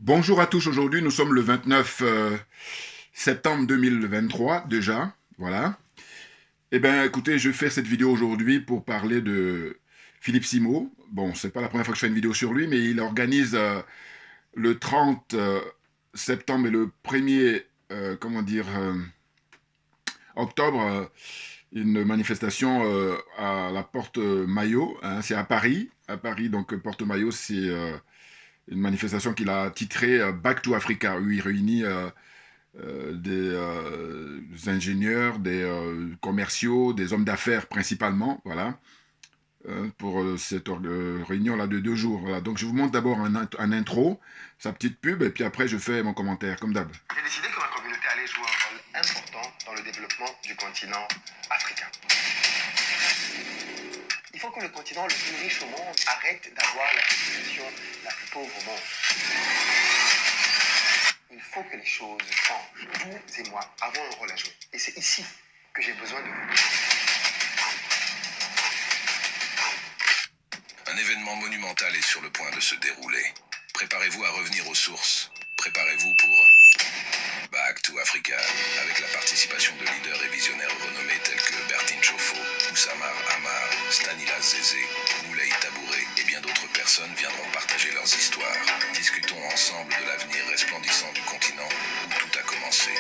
Bonjour à tous, aujourd'hui nous sommes le 29 septembre 2023 déjà, voilà. Eh bien écoutez, je fais cette vidéo aujourd'hui pour parler de Philippe Simo. Bon, c'est pas la première fois que je fais une vidéo sur lui, mais il organise le 30 septembre et le 1er, octobre, une manifestation à la Porte Maillot, hein, c'est à Paris, donc Porte Maillot, c'est une manifestation qu'il a titrée Back to Africa, où il réunit des ingénieurs, des commerciaux, des hommes d'affaires principalement, voilà, pour cette réunion-là de 2 jours. Voilà. Donc je vous montre d'abord un intro, sa petite pub, et puis après je fais mon commentaire, comme d'hab. J'ai décidé que ma communauté allait jouer un rôle important dans le développement du continent africain. Il faut que le continent le plus riche au monde arrête d'avoir la population la plus pauvre au monde. Il faut que les choses changent. Vous et moi avons un rôle à jouer. Et c'est ici que j'ai besoin de vous. Un événement monumental est sur le point de se dérouler. Préparez-vous à revenir aux sources. Préparez-vous pour Back to Africa, avec la participation de leaders et visionnaires renommés tels que Bertin Chofo, Oussamar Amar, Stanislas Zézé, Moulay Tabouré et bien d'autres personnes viendront partager leurs histoires. Discutons ensemble de l'avenir resplendissant du continent où tout a commencé.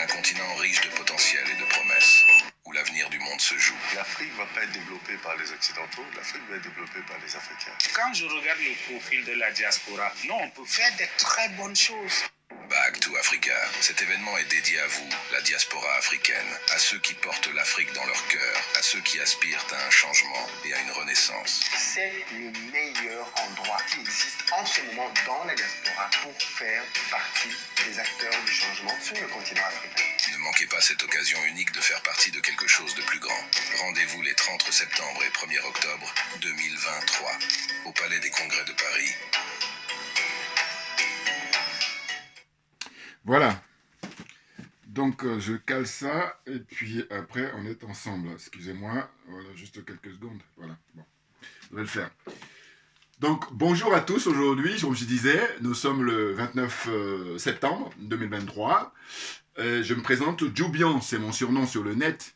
Un continent riche de potentiel et de promesses, où l'avenir du monde se joue. L'Afrique ne va pas être développée par les Occidentaux, l'Afrique va être développée par les Africains. Quand je regarde le profil de la diaspora, non, on peut faire de très bonnes choses. Back to Africa. Cet événement est dédié à vous, la diaspora africaine, à ceux qui portent l'Afrique dans leur cœur, à ceux qui aspirent à un changement et à une renaissance. C'est le meilleur endroit qui existe en ce moment dans la diaspora pour faire partie des acteurs du changement sur le continent africain. Ne manquez pas cette occasion unique de faire partie de quelque chose de plus grand. Rendez-vous les 30 septembre et 1er octobre 2023 au Palais des Congrès de Paris. Voilà. Donc je cale ça, et puis après on est ensemble. Excusez-moi, voilà, juste quelques secondes. Voilà, bon, je vais le faire. Donc bonjour à tous, aujourd'hui, comme je disais, nous sommes le 29 septembre 2023. Je me présente, Djoubian, c'est mon surnom sur le net.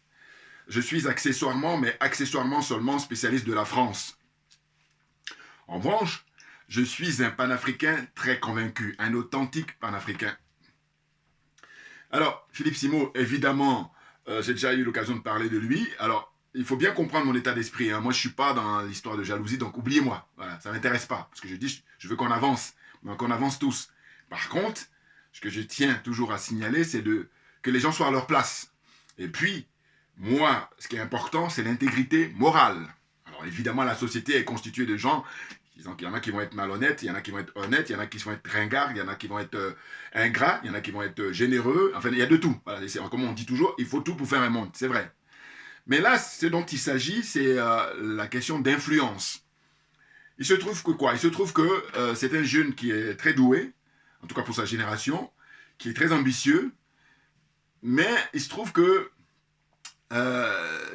Je suis accessoirement, mais accessoirement seulement spécialiste de la France. En revanche, je suis un panafricain très convaincu, un authentique panafricain. Alors, Philippe Simo, évidemment, j'ai déjà eu l'occasion de parler de lui. Alors, il faut bien comprendre mon état d'esprit. Hein. Moi, je ne suis pas dans l'histoire de jalousie, donc oubliez-moi. Voilà, ça ne m'intéresse pas. Parce que je dis, je veux qu'on avance, mais qu'on avance tous. Par contre, ce que je tiens toujours à signaler, c'est que les gens soient à leur place. Et puis, moi, ce qui est important, c'est l'intégrité morale. Alors, évidemment, la société est constituée de gens. Il y en a qui vont être malhonnêtes, il y en a qui vont être honnêtes, il y en a qui vont être ringards, il y en a qui vont être ingrats, il y en a qui vont être généreux. Enfin, il y a de tout. Voilà, comme on dit toujours, il faut tout pour faire un monde. C'est vrai. Mais là, ce dont il s'agit, c'est la question d'influence. Il se trouve que quoi? Il se trouve que c'est un jeune qui est très doué, en tout cas pour sa génération, qui est très ambitieux, mais il se trouve que,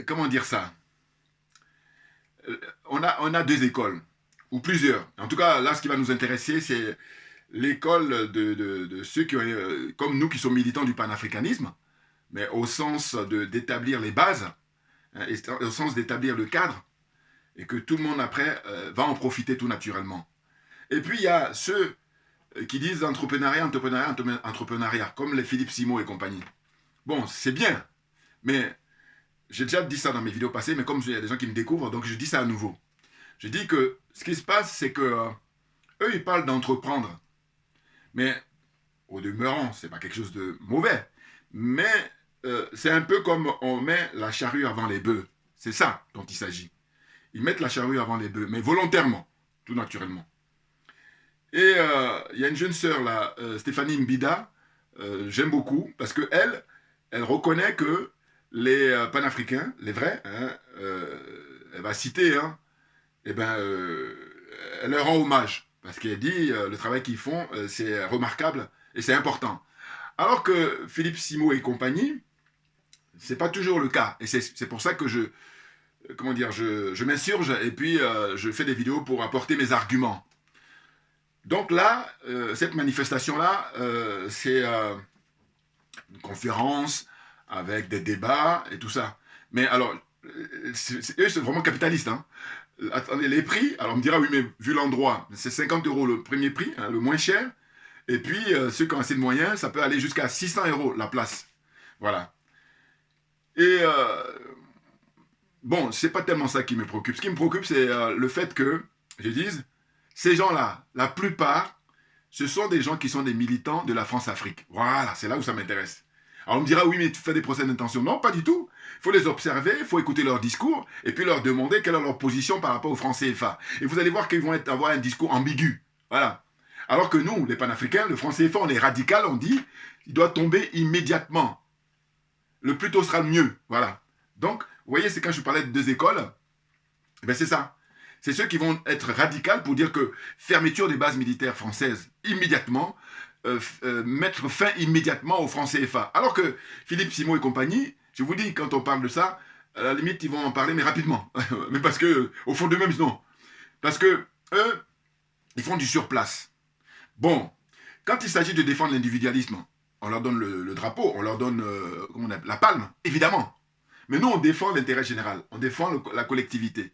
comment dire ça? On a deux écoles, ou plusieurs. En tout cas, là, ce qui va nous intéresser, c'est l'école de ceux qui, comme nous, qui sont militants du panafricanisme, mais au sens d'établir les bases, hein, et au sens d'établir le cadre, et que tout le monde après va en profiter tout naturellement. Et puis il y a ceux qui disent entrepreneuriat, entrepreneuriat, entrepreneuriat, comme les Philippe Simo et compagnie. Bon, c'est bien, mais j'ai déjà dit ça dans mes vidéos passées, mais comme il y a des gens qui me découvrent, donc je dis ça à nouveau. Je dis que ce qui se passe, c'est que eux, ils parlent d'entreprendre, mais au demeurant, c'est pas quelque chose de mauvais, mais c'est un peu comme on met la charrue avant les bœufs. C'est ça dont il s'agit. Ils mettent la charrue avant les bœufs, mais volontairement, tout naturellement. Et il y a une jeune sœur là, Stéphanie Mbida, j'aime beaucoup, parce qu'elle, elle reconnaît que les panafricains, les vrais, hein, elle va citer, hein, eh ben, elle leur rend hommage, parce qu'elle dit le travail qu'ils font, c'est remarquable et c'est important. Alors que Philippe Simo et compagnie, c'est pas toujours le cas, et c'est pour ça que je m'insurge et puis je fais des vidéos pour apporter mes arguments. Donc là, cette manifestation-là, c'est une conférence avec des débats et tout ça. Mais alors, eux, c'est vraiment capitaliste. Hein. Attendez, les prix, alors on me dira, oui, mais vu l'endroit, c'est 50 € le premier prix, hein, le moins cher. Et puis, ceux qui ont assez de moyens, ça peut aller jusqu'à 600 € la place. Voilà. Et bon, c'est pas tellement ça qui me préoccupe. Ce qui me préoccupe, c'est le fait que, je dise, ces gens-là, la plupart, ce sont des gens qui sont des militants de la France-Afrique. Voilà, c'est là où ça m'intéresse. Alors on me dira, oui, mais tu fais des procès d'intention. Non, pas du tout. Il faut les observer, il faut écouter leur discours, et puis leur demander quelle est leur position par rapport au franc CFA. Et vous allez voir qu'ils vont avoir un discours ambigu. Voilà. Alors que nous, les panafricains, le franc CFA, on est radical, on dit, il doit tomber immédiatement. Le plus tôt sera le mieux. Voilà. Donc, vous voyez, c'est quand je parlais de deux écoles, ben c'est ça. C'est ceux qui vont être radicaux pour dire que fermeture des bases militaires françaises immédiatement, mettre fin immédiatement au franc CFA. Alors que Philippe Simon et compagnie, je vous dis, quand on parle de ça, à la limite, ils vont en parler, mais rapidement. Mais parce que, au fond d'eux-mêmes, non. Parce que, eux, ils font du surplace. Bon, quand il s'agit de défendre l'individualisme, on leur donne le drapeau, on leur donne comment on appelle, la palme, évidemment. Mais nous, on défend l'intérêt général, on défend la collectivité.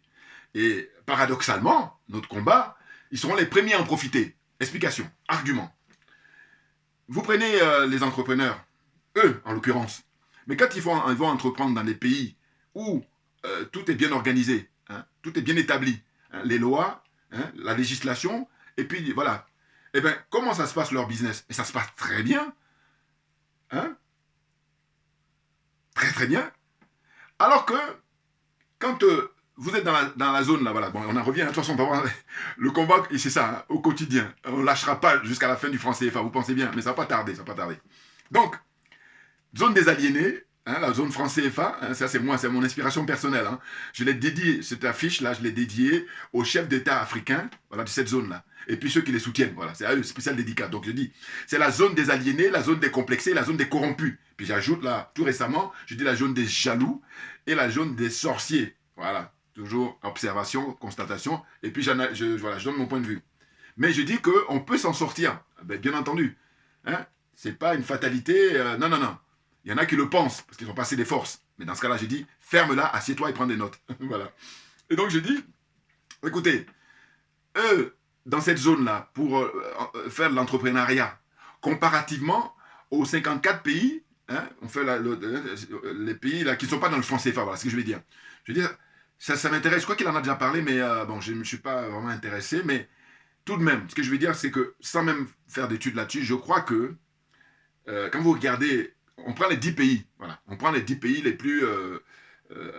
Et paradoxalement, notre combat, ils seront les premiers à en profiter. Explication, argument. Vous prenez les entrepreneurs, eux en l'occurrence, mais quand ils vont entreprendre dans des pays où tout est bien organisé, hein, tout est bien établi, hein, les lois, hein, la législation, et puis voilà, eh bien, comment ça se passe leur business? Et ça se passe très bien, hein, très très bien. Alors que quand vous êtes dans la zone là, voilà, bon, on en revient, hein, de toute façon, on va voir le combat, et c'est ça, hein, au quotidien. On ne lâchera pas jusqu'à la fin du franc CFA, vous pensez bien, mais ça va pas tarder, ça va pas tarder. Donc, zone des aliénés, hein, la zone franc CFA, hein, ça c'est moi, c'est mon inspiration personnelle. Hein. Je l'ai dédié, cette affiche-là, je l'ai dédiée aux chefs d'État africains, voilà, de cette zone-là. Et puis ceux qui les soutiennent, voilà, c'est à eux, spécial dédicat. Donc je dis, c'est la zone des aliénés, la zone des complexés, la zone des corrompus. Puis j'ajoute là, tout récemment, je dis la zone des jaloux et la zone des sorciers. Voilà, toujours observation, constatation, et puis voilà, je donne mon point de vue. Mais je dis qu'on peut s'en sortir, ben, bien entendu. Hein, c'est pas une fatalité, non, non, non. Il y en a qui le pensent, parce qu'ils ont passé des forces. Mais dans ce cas-là, j'ai dit, ferme-la, assieds-toi et prends des notes. Voilà. Et donc, je dis, écoutez, eux, dans cette zone-là, pour faire de l'entrepreneuriat, comparativement aux 54 pays, hein, on fait les pays là, qui ne sont pas dans le franc CFA, voilà ce que je vais dire. Je veux dire, ça m'intéresse, je crois qu'il en a déjà parlé, mais bon, je ne me suis pas vraiment intéressé, mais tout de même, ce que je veux dire, c'est que, sans même faire d'études là-dessus, je crois que, quand vous regardez, on prend les 10 pays, voilà, on prend les 10 pays les plus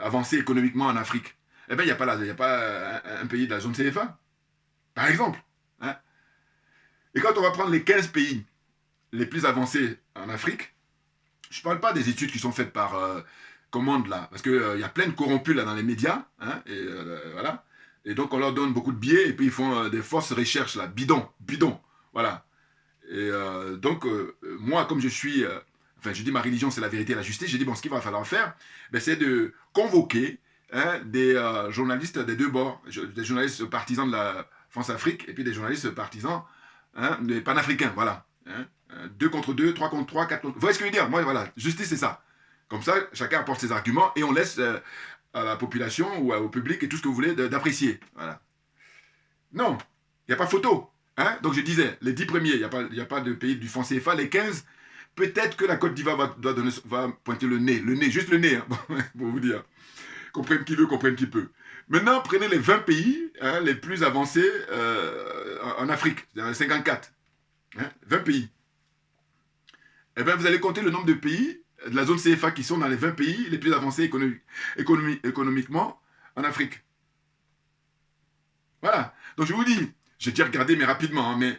avancés économiquement en Afrique. Eh bien, il n'y a pas un pays de la zone CFA, par exemple. Hein. Et quand on va prendre les 15 pays les plus avancés en Afrique, je ne parle pas des études qui sont faites par commande là, parce qu'il y a plein de corrompus là dans les médias, hein, et voilà. Et donc on leur donne beaucoup de billets, et puis ils font des fausses recherches là, bidon, voilà. Et donc, moi, comme je suis, enfin, je dis ma religion, c'est la vérité et la justice, j'ai dit, bon, ce qu'il va falloir faire, ben, c'est de convoquer hein, des journalistes des deux bords, des journalistes partisans de la France-Afrique, et puis des journalistes partisans hein, des panafricains, voilà. Hein, 2 contre 2, 3 contre 3, 4 contre... Vous voyez ce que je veux dire? Moi, voilà, justice, c'est ça. Comme ça, chacun apporte ses arguments, et on laisse à la population ou au public et tout ce que vous voulez d'apprécier. Voilà. Non, il n'y a pas photo. Hein? Donc je disais, les 10 premiers, il n'y a pas de pays du franc CFA. Les 15, peut-être que la Côte d'Ivoire va pointer le nez, juste le nez, hein, pour vous dire. Comprenne qui veut, comprenne qui peut. Maintenant, prenez les 20 pays hein, les plus avancés en Afrique, c'est-à-dire 54. Hein, 20 pays. Eh bien, vous allez compter le nombre de pays de la zone CFA qui sont dans les 20 pays les plus avancés économiquement en Afrique. Voilà. Donc je vous dis, j'ai déjà regardé, mais rapidement, hein, mais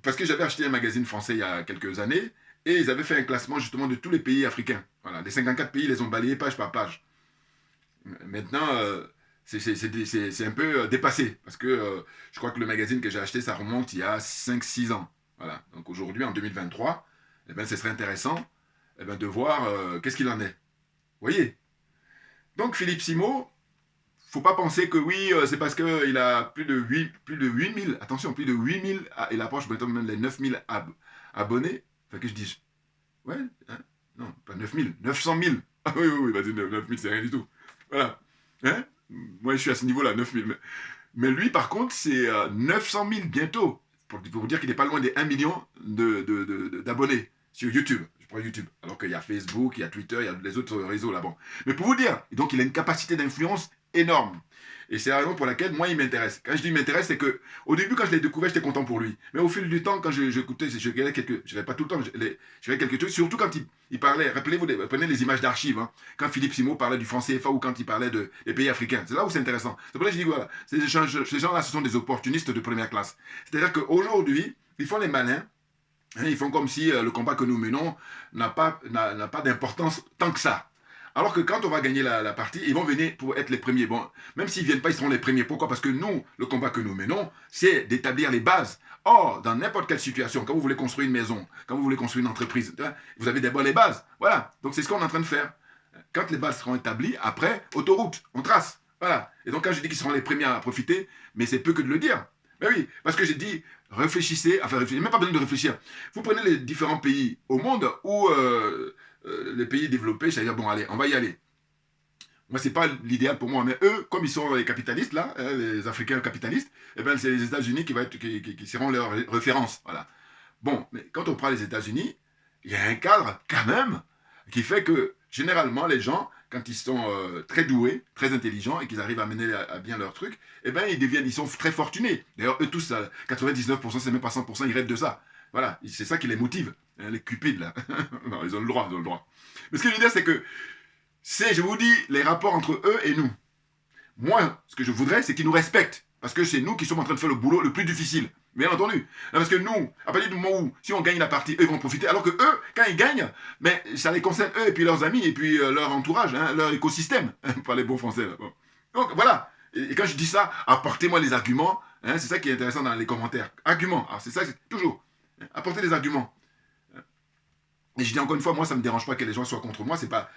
parce que j'avais acheté un magazine français il y a quelques années, et ils avaient fait un classement justement de tous les pays africains. Voilà, les 54 pays, ils les ont balayés page par page. Maintenant, c'est un peu dépassé, parce que je crois que le magazine que j'ai acheté, ça remonte il y a 5-6 ans. Voilà, donc aujourd'hui, en 2023, eh ben, ce serait intéressant eh ben, de voir qu'est-ce qu'il en est. Vous voyez? Donc Philippe Simon, faut pas penser que oui, c'est parce qu'il a plus de 8000, attention, plus de 8000, il approche bientôt même les 9000 abonnés. Enfin, que je dis, ouais, hein, non, pas 9000, 900 000. Ah oui, oui, oui, vas-y, 9000, c'est rien du tout. Voilà. Hein? Moi, je suis à ce niveau-là, 9000. Mais lui, par contre, c'est 900 000 bientôt. Pour vous dire qu'il n'est pas loin des 1 million d'abonnés sur YouTube. Je prends YouTube. Alors qu'il y a Facebook, il y a Twitter, il y a les autres réseaux là-bas. Mais pour vous dire, donc il a une capacité d'influence énorme. Et c'est la raison pour laquelle moi il m'intéresse. Quand je dis il m'intéresse, c'est que au début quand je l'ai découvert, j'étais content pour lui. Mais au fil du temps, quand j'écoutais, je regardais quelques, je ne pas tout le temps, je regardais quelques trucs, surtout quand il parlait, rappelez-vous, prenez les images d'archives, hein, quand Philippe Simo parlait du franc CFA ou quand il parlait des pays africains. C'est là où c'est intéressant. C'est pour ça que je dis voilà, ces gens-là, ce sont des opportunistes de première classe. C'est-à-dire qu'aujourd'hui, ils font les malins. Ils font comme si le combat que nous menons n'a pas d'importance tant que ça. Alors que quand on va gagner la partie, ils vont venir pour être les premiers. Bon, même s'ils ne viennent pas, ils seront les premiers. Pourquoi? Parce que nous, le combat que nous menons, c'est d'établir les bases. Or, dans n'importe quelle situation, quand vous voulez construire une maison, quand vous voulez construire une entreprise, vous avez d'abord les bases. Voilà. Donc, c'est ce qu'on est en train de faire. Quand les bases seront établies, après, autoroute, on trace. Voilà. Et donc, quand je dis qu'ils seront les premiers à profiter, mais c'est peu que de le dire. Mais oui, parce que j'ai dit, réfléchissez, enfin, même pas besoin de réfléchir. Vous prenez les différents pays au monde où les pays développés, c'est-à-dire, bon, allez, on va y aller. Moi, c'est pas l'idéal pour moi, mais eux, comme ils sont les capitalistes, là, les Africains capitalistes, eh ben, c'est les États-Unis qui seront leur référence. Voilà. Bon, mais quand on prend les États-Unis, il y a un cadre, quand même, qui fait que, généralement, les gens, quand ils sont très doués, très intelligents, et qu'ils arrivent à mener à bien leur truc, eh ben, ils sont très fortunés. D'ailleurs, eux tous, 99%, c'est même pas 100%, ils rêvent de ça. Voilà, c'est ça qui les motive, hein, les cupides, là. Non, ils ont le droit, ils ont le droit. Mais ce que je veux dire, c'est que, je vous dis, les rapports entre eux et nous. Moi, ce que je voudrais, c'est qu'ils nous respectent. Parce que c'est nous qui sommes en train de faire le boulot le plus difficile. Bien entendu. Parce que nous, à partir du moment où, si on gagne la partie, eux vont profiter. Alors que eux, quand ils gagnent, mais ça les concerne eux et puis leurs amis et puis leur entourage, hein, leur écosystème. Par les bons français. Là. Bon. Donc voilà. Et quand je dis ça, apportez-moi les arguments. Hein, c'est ça qui est intéressant dans les commentaires. Arguments. Alors c'est ça, c'est toujours. Apportez des arguments. Et je dis encore une fois, moi, ça ne me dérange pas que les gens soient contre moi. C'est pas,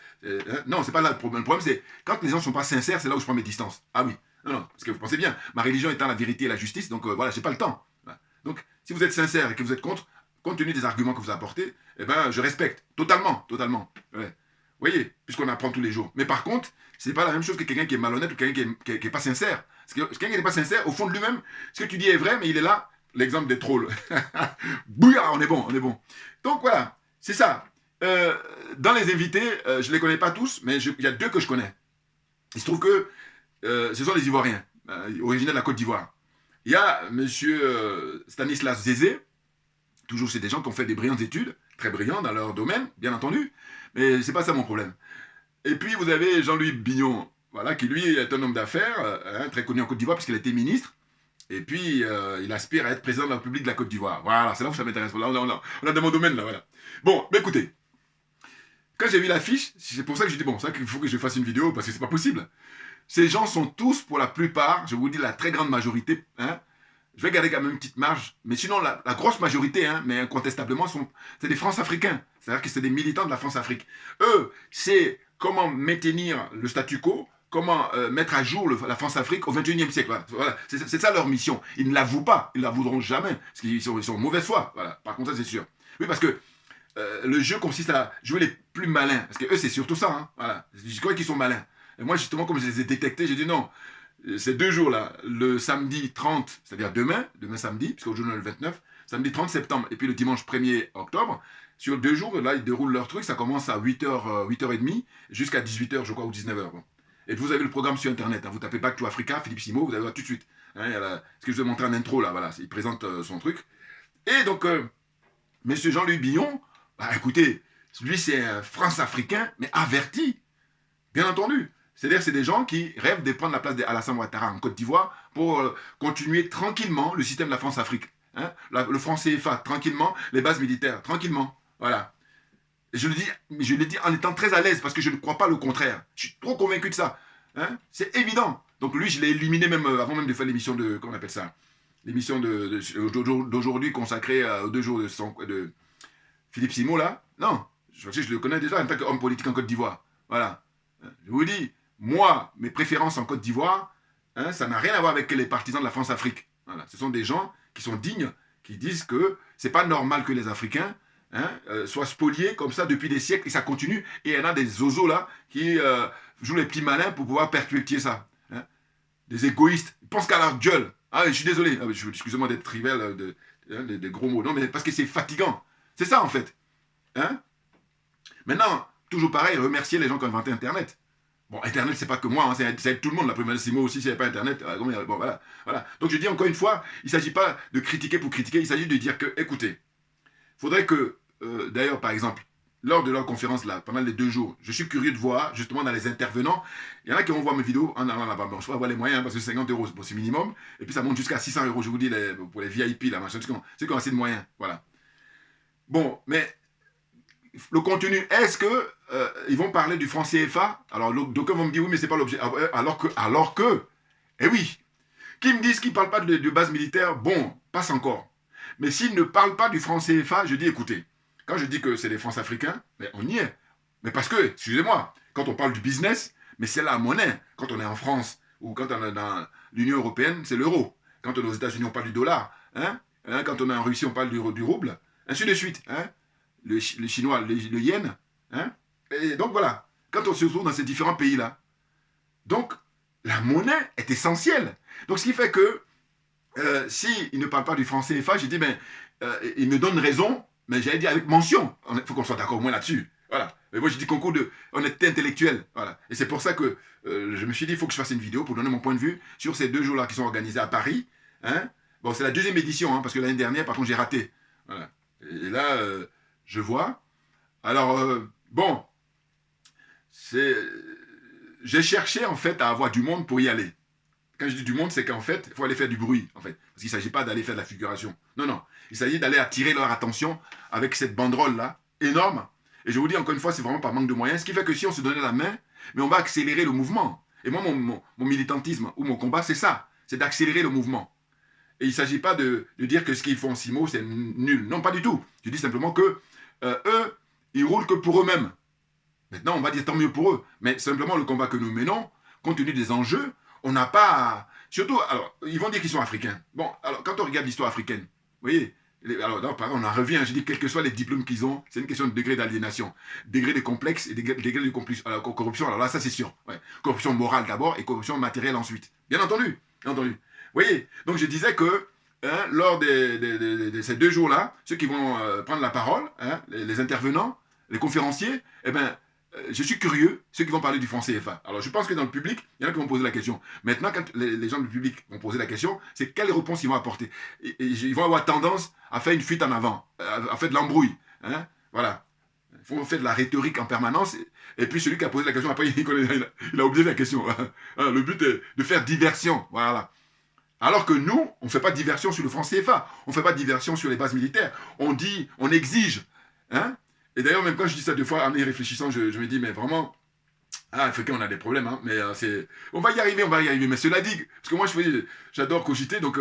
non, c'est pas là le problème. Le problème, c'est quand les gens ne sont pas sincères, c'est là où je prends mes distances. Ah oui. Non, non, parce que vous pensez bien, ma religion étant la vérité et la justice, donc voilà, j'ai pas le temps. Voilà. Donc, si vous êtes sincère et que vous êtes contre, compte tenu des arguments que vous apportez, eh ben, je respecte totalement, totalement. Ouais. Vous voyez, puisqu'on apprend tous les jours. Mais par contre, c'est pas la même chose que quelqu'un qui est malhonnête ou quelqu'un qui est pas sincère. Parce que quelqu'un qui n'est pas sincère, au fond de lui-même, ce que tu dis est vrai, mais il est là, l'exemple des trolls. Bouillard, on est bon, on est bon. Donc voilà, c'est ça. Dans les invités, je ne les connais pas tous, mais il y a deux que je connais. Il se trouve que ce sont les Ivoiriens, originaires de la Côte d'Ivoire. Il y a M. Stanislas Zézé, toujours c'est des gens qui ont fait des brillantes études, très brillants dans leur domaine, bien entendu, mais c'est pas ça mon problème. Et puis vous avez Jean-Louis Bignon, voilà, qui lui est un homme d'affaires, très connu en Côte d'Ivoire puisqu'il a été ministre, et puis il aspire à être président de la République de la Côte d'Ivoire. Voilà, c'est là où ça m'intéresse, voilà, on a dans mon domaine là, voilà. Bon, mais écoutez, quand j'ai vu l'affiche, c'est pour ça que j'ai dit, bon, c'est vrai qu'il faut que je fasse une vidéo, parce que c'est pas possible. Ces gens sont tous, pour la plupart, je vous dis la très grande majorité, hein, je vais garder quand même une petite marge, mais sinon la grosse majorité, hein, mais incontestablement, c'est des France-Africains. C'est-à-dire que c'est des militants de la France-Afrique. Eux, c'est comment maintenir le statu quo, comment mettre à jour la France-Afrique au XXIe siècle. Voilà. C'est ça leur mission. Ils ne l'avouent pas, ils ne l'avoueront jamais, parce qu'ils sont de mauvaise foi. Voilà. Par contre, ça c'est sûr. Oui, parce que le jeu consiste à jouer les plus malins. Parce que eux, c'est surtout ça. Hein. Voilà. Je crois qu'ils sont malins. Et moi, justement, comme je les ai détectés, j'ai dit non. Ces 2 jours-là, le samedi 30, c'est-à-dire demain samedi, puisqu'aujourd'hui on est le 29, samedi 30 septembre, et puis le dimanche 1er octobre, sur 2 jours, là, ils déroulent leur truc, ça commence à 8h, 8h30, jusqu'à 18h, je crois, ou 19h. Bon. Et vous avez le programme sur Internet. Hein. Vous tapez Back to Africa, Philippe Simo, vous allez voir tout de suite. Hein, ce que je vous ai montré en intro, là, voilà, il présente son truc. Et donc, monsieur Jean-Louis Billon, bah, écoutez, lui, c'est un France-Africain, mais averti, bien entendu. C'est-à-dire que c'est des gens qui rêvent de prendre la place d'Alassane Ouattara en Côte d'Ivoire pour continuer tranquillement le système de la France-Afrique. Hein, le franc CFA, tranquillement, les bases militaires, tranquillement. Voilà. Et je le dis en étant très à l'aise parce que je ne crois pas le contraire. Je suis trop convaincu de ça. Hein, c'est évident. Donc lui, je l'ai éliminé même avant même de faire l'émission de... Comment on appelle ça? L'émission d'aujourd'hui consacrée aux 2 jours de Philippe Simo, là. Non, je le connais déjà en tant qu'homme politique en Côte d'Ivoire. Voilà. Je vous dis, moi, mes préférences en Côte d'Ivoire, hein, ça n'a rien à voir avec les partisans de la France-Afrique. Voilà. Ce sont des gens qui sont dignes, qui disent que c'est pas normal que les Africains soient spoliés comme ça depuis des siècles et ça continue. Et il y en a des zozos là qui jouent les petits malins pour pouvoir perpétuer ça. Hein. Des égoïstes. Ils pensent qu'à leur gueule. Ah, je suis désolé. Ah, excusez-moi d'être trivial, de gros mots. Non, mais parce que c'est fatigant. C'est ça en fait. Hein. Maintenant, toujours pareil, remercier les gens qui ont inventé Internet. Bon, Internet, c'est pas que moi, hein, ça aide tout le monde. La première Simo aussi, s'il n'y avait pas Internet, bon, voilà, voilà. Donc je dis encore une fois, il ne s'agit pas de critiquer pour critiquer, il s'agit de dire que, écoutez, il faudrait que, d'ailleurs, par exemple, lors de leur conférence là, pendant les 2 jours, je suis curieux de voir, justement, dans les intervenants, il y en a qui vont voir mes vidéos en allant là-bas. Bon, je peux avoir les moyens, hein, parce que 50 euros, c'est minimum, et puis ça monte jusqu'à 600 euros, je vous dis, pour les VIP, là, machin, ceux qui ont assez de moyens, voilà. Bon, mais le contenu, est-ce que ils vont parler du franc CFA? Alors, d'aucuns vont me dire, oui, mais c'est pas l'objet. Alors que, eh oui, qui me disent qu'ils ne parlent pas de base militaire, bon, passe encore. Mais s'ils ne parlent pas du franc CFA, je dis, écoutez, quand je dis que c'est des francs africains, mais on y est. Mais parce que, excusez-moi, quand on parle du business, mais c'est la monnaie. Quand on est en France ou quand on est dans l'Union européenne, c'est l'euro. Quand on est aux États-Unis, on parle du dollar. Hein? Quand on est en Russie, on parle du rouble. Ainsi de suite. Hein? Le chinois, le yen. Hein? Et donc voilà, quand on se retrouve dans ces différents pays-là, donc la monnaie est essentielle. Donc ce qui fait que s'il ne parle pas du franc CFA, j'ai dit, ben, il me donne raison, mais j'allais dire avec mention. Il faut qu'on soit d'accord au moins là-dessus. Voilà. Mais moi, je dis concours de honnêteté intellectuelle. Voilà. Et c'est pour ça que je me suis dit, il faut que je fasse une vidéo pour donner mon point de vue sur ces 2 jours-là qui sont organisés à Paris. Hein? Bon, c'est la 2e édition, hein, parce que l'année dernière, par contre, j'ai raté. Voilà. Et là, je vois. Alors, bon, j'ai cherché, en fait, à avoir du monde pour y aller. Quand je dis du monde, c'est qu'en fait, il faut aller faire du bruit, en fait. Parce qu'il ne s'agit pas d'aller faire de la figuration. Non, non. Il s'agit d'aller attirer leur attention avec cette banderole-là, énorme. Et je vous dis encore une fois, c'est vraiment par manque de moyens. Ce qui fait que si on se donnait la main, mais on va accélérer le mouvement. Et moi, mon militantisme ou mon combat, c'est ça. C'est d'accélérer le mouvement. Et il ne s'agit pas de dire que ce qu'ils font en 6 mots, c'est nul. Non, pas du tout. Je dis simplement que eux, ils roulent que pour eux-mêmes. Maintenant, on va dire tant mieux pour eux. Mais simplement, le combat que nous menons, compte tenu des enjeux, on n'a pas... Surtout, alors, ils vont dire qu'ils sont africains. Bon, alors, quand on regarde l'histoire africaine, vous voyez, alors, on en revient, je dis, quels que soient les diplômes qu'ils ont, c'est une question de degré d'aliénation, degré de complexe et degré de corruption. Alors là, ça, c'est sûr. Ouais. Corruption morale d'abord et corruption matérielle ensuite. Bien entendu. Bien entendu. Vous voyez, donc je disais que lors de ces 2 jours-là, ceux qui vont prendre la parole, hein, les intervenants, les conférenciers, eh bien, je suis curieux, ceux qui vont parler du franc CFA. Alors, je pense que dans le public, il y en a qui vont poser la question. Maintenant, quand les gens du public vont poser la question, c'est quelle réponse ils vont apporter. Et ils vont avoir tendance à faire une fuite en avant, à faire de l'embrouille. Hein, voilà. Il faut faire de la rhétorique en permanence. Et puis, celui qui a posé la question, après, il a oublié la question. Le but est de faire diversion. Voilà. Alors que nous, on ne fait pas diversion sur le franc CFA. On ne fait pas diversion sur les bases militaires. On dit, on exige. Hein. Et d'ailleurs, même quand je dis ça 2 fois, en y réfléchissant, je me dis, mais vraiment, Africain, on a des problèmes, hein, mais on va y arriver, Mais cela dit, parce que moi, j'adore cogiter, donc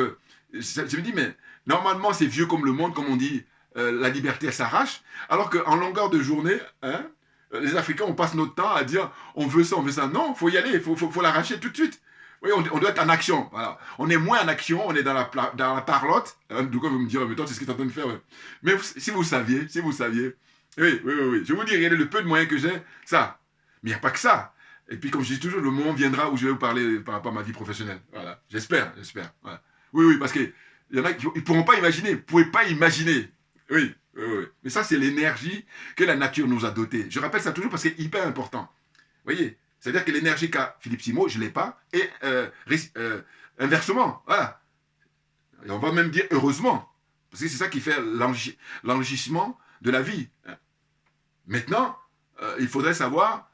je me dis, mais normalement, c'est vieux comme le monde, comme on dit, la liberté, elle s'arrache, alors qu'en longueur de journée, hein, les Africains, on passe notre temps à dire, on veut ça. Non, il faut y aller, il faut l'arracher tout de suite. Oui, on doit être en action. Voilà. On est moins en action, on est dans la parlotte. Du coup, vous me direz, mais toi, c'est ce que tu es en train de faire. Ouais. Mais si vous saviez, oui. Je vous dis, regardez le peu de moyens que j'ai, ça. Mais il n'y a pas que ça. Et puis, comme je dis toujours, le moment viendra où je vais vous parler par rapport à ma vie professionnelle. Voilà. J'espère. Voilà. Oui, parce qu'il y en a qui ne pourront pas imaginer. Vous ne pouvez pas imaginer. Oui. Mais ça, c'est l'énergie que la nature nous a dotée. Je rappelle ça toujours parce que c'est hyper important. Vous voyez? C'est-à-dire que l'énergie qu'a Philippe Simo, je ne l'ai pas. Et inversement. Voilà. Et on va même dire heureusement. Parce que c'est ça qui fait l'enrichissement de la vie. Maintenant, il faudrait savoir,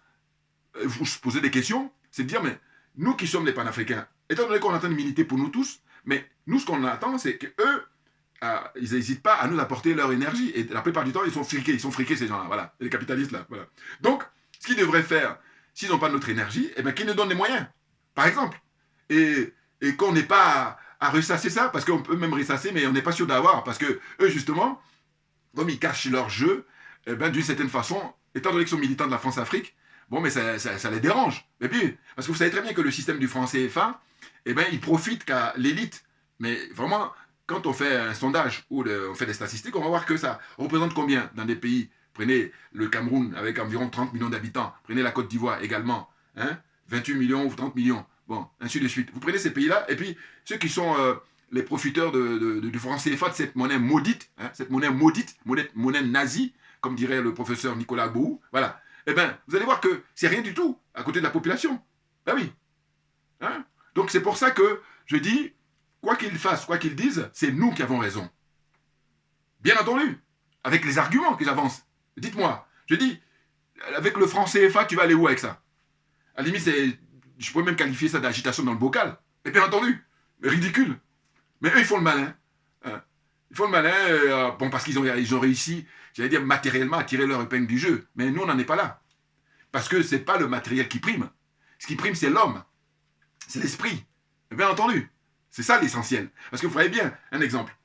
vous poser des questions, c'est de dire, mais nous qui sommes les panafricains, étant donné qu'on est en train de militer pour nous tous, mais nous, ce qu'on attend, c'est qu'eux, ils n'hésitent pas à nous apporter leur énergie. Et la plupart du temps, ils sont friqués ces gens-là, voilà, les capitalistes là, voilà. Donc, ce qu'ils devraient faire, s'ils n'ont pas notre énergie, eh bien, qu'ils nous donnent les moyens, par exemple. Et qu'on n'ait pas à ressasser ça, parce qu'on peut même ressasser, mais on n'est pas sûr d'avoir, parce que eux, justement, comme ils cachent leur jeu, eh ben, d'une certaine façon, étant donné qu'ils sont militants de la France-Afrique, Bon, mais ça les dérange. Et puis, parce que vous savez très bien que le système du franc CFA, eh ben, il profite qu'à l'élite. Mais vraiment, quand on fait un sondage ou on fait des statistiques, on va voir que ça représente combien dans des pays. Prenez le Cameroun avec environ 30 millions d'habitants. Prenez la Côte d'Ivoire également. Hein, 28 millions ou 30 millions. Bon, ainsi de suite. Vous prenez ces pays-là, et puis ceux qui sont les profiteurs du franc CFA, de cette monnaie maudite, hein, cette monnaie maudite, monnaie nazie, comme dirait le professeur Nicolas Bou, voilà. Eh bien, vous allez voir que c'est rien du tout à côté de la population. Ben oui. Hein? Donc c'est pour ça que je dis, quoi qu'ils fassent, quoi qu'ils disent, c'est nous qui avons raison. Bien entendu, avec les arguments que j'avance. Dites-moi, je dis, avec le franc CFA, tu vas aller où avec ça? À la limite, je pourrais même qualifier ça d'agitation dans le bocal. Et bien entendu, ridicule. Mais eux, ils font le malin. Hein. Ils font le malin, bon, parce qu'ils ont réussi, j'allais dire, matériellement à tirer leur épingle du jeu. Mais nous, on n'en est pas là. Parce que ce n'est pas le matériel qui prime. Ce qui prime, c'est l'homme. C'est l'esprit. Bien entendu. C'est ça l'essentiel. Parce que vous voyez bien, un exemple.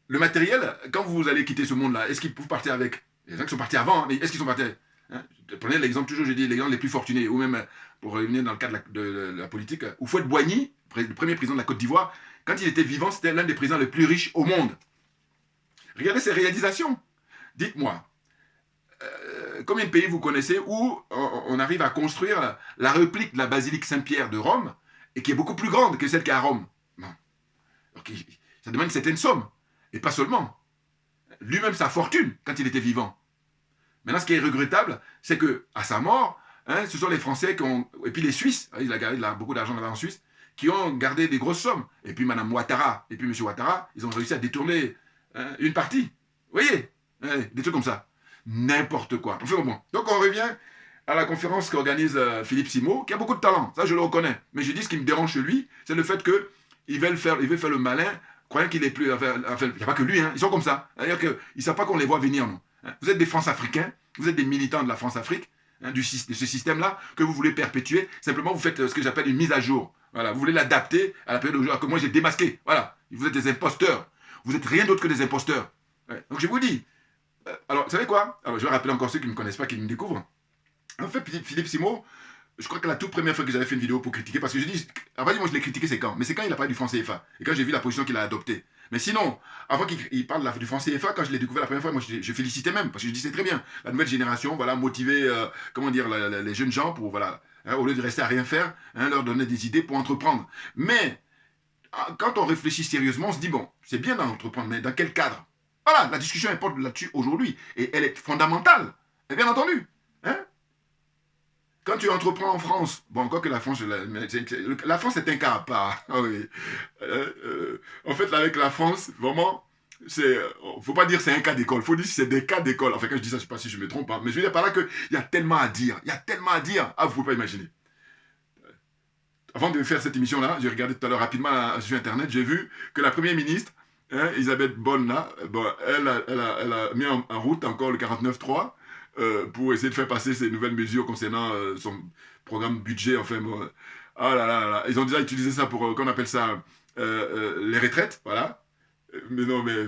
Le matériel, quand vous allez quitter ce monde-là, est-ce qu'ils peuvent partir avec? Il y en a qui sont partis avant, mais est-ce qu'ils sont partis avec? Hein? Prenez l'exemple, toujours je dis, l'exemple les plus fortunés, ou même, pour revenir dans le cadre de la politique, Houphouët-Boigny, le premier président de la Côte d'Ivoire, quand il était vivant, c'était l'un des présidents les plus riches au monde. Regardez ses réalisations. Dites-moi, combien de pays vous connaissez où on arrive à construire la réplique de la basilique Saint-Pierre de Rome, et qui est beaucoup plus grande que celle qui est à Rome? Non. Donc, ça demande une certaine somme. Et pas seulement. Lui-même, sa fortune, quand il était vivant. Maintenant, ce qui est regrettable, c'est qu'à sa mort, hein, ce sont les Français qui ont, et puis les Suisses, il a beaucoup d'argent là-bas en Suisse, qui ont gardé des grosses sommes. Et puis Mme Ouattara, et puis M. Ouattara, ils ont réussi à détourner une partie. Vous voyez, des trucs comme ça. N'importe quoi. Enfin, bon. Donc on revient à la conférence qu'organise Philippe Simo, qui a beaucoup de talent, ça je le reconnais. Mais je dis ce qui me dérange chez lui, c'est le fait qu'il veut faire le malin, croyant qu'il est plus... Enfin, il n'y a pas que lui, hein, ils sont comme ça. C'est-à-dire qu'ils ne savent pas qu'on les voit venir, non. Vous êtes des France-Africains, vous êtes des militants de la France-Afrique, hein, de ce système-là, que vous voulez perpétuer. Simplement, vous faites ce que j'appelle une mise à jour. Voilà, vous voulez l'adapter à la période aujourd'hui, que moi j'ai démasqué. Voilà, vous êtes des imposteurs. Vous n'êtes rien d'autre que des imposteurs. Ouais. Donc je vous dis, alors, vous savez quoi? Alors, je vais rappeler encore ceux qui ne me connaissent pas, qui me découvrent. En fait, Philippe Simo, je crois que la toute première fois que j'avais fait une vidéo pour critiquer, parce que je dis, en fait, moi je l'ai critiqué, c'est quand? Mais c'est quand il a parlé du franc CFA. Et quand j'ai vu la position qu'il a adoptée. Mais sinon, avant qu'il parle du franc CFA, quand je l'ai découvert la première fois, moi je félicitais même, parce que je dis c'est très bien. La nouvelle génération, voilà, motiver, comment dire, les jeunes gens pour, voilà, hein, au lieu de rester à rien faire, hein, leur donner des idées pour entreprendre. Mais, quand on réfléchit sérieusement, on se dit, bon, c'est bien d'entreprendre, mais dans quel cadre? Voilà, la discussion elle porte là-dessus aujourd'hui. Et elle est fondamentale. Et bien entendu. Hein? Quand tu entreprends en France, bon, encore que la France, la France est un cas à part. Ah oui. En fait, là, avec la France, vraiment, faut pas dire c'est un cas d'école, faut dire c'est des cas d'école. Enfin, quand je dis ça, je sais pas si je me trompe, hein, mais je veux dire par là qu'il y a tellement à dire. Il y a tellement à dire. Ah, vous pouvez pas imaginer. Avant de faire cette émission-là, j'ai regardé tout à l'heure rapidement sur Internet, j'ai vu que la première ministre, hein, Elisabeth Borne, là, bon, elle a mis en route encore le 49.3 pour essayer de faire passer ces nouvelles mesures concernant son programme budget. Enfin, bon, ah là là là, ils ont déjà utilisé ça pour, qu'on appelle ça, les retraites, voilà. Mais non, mais...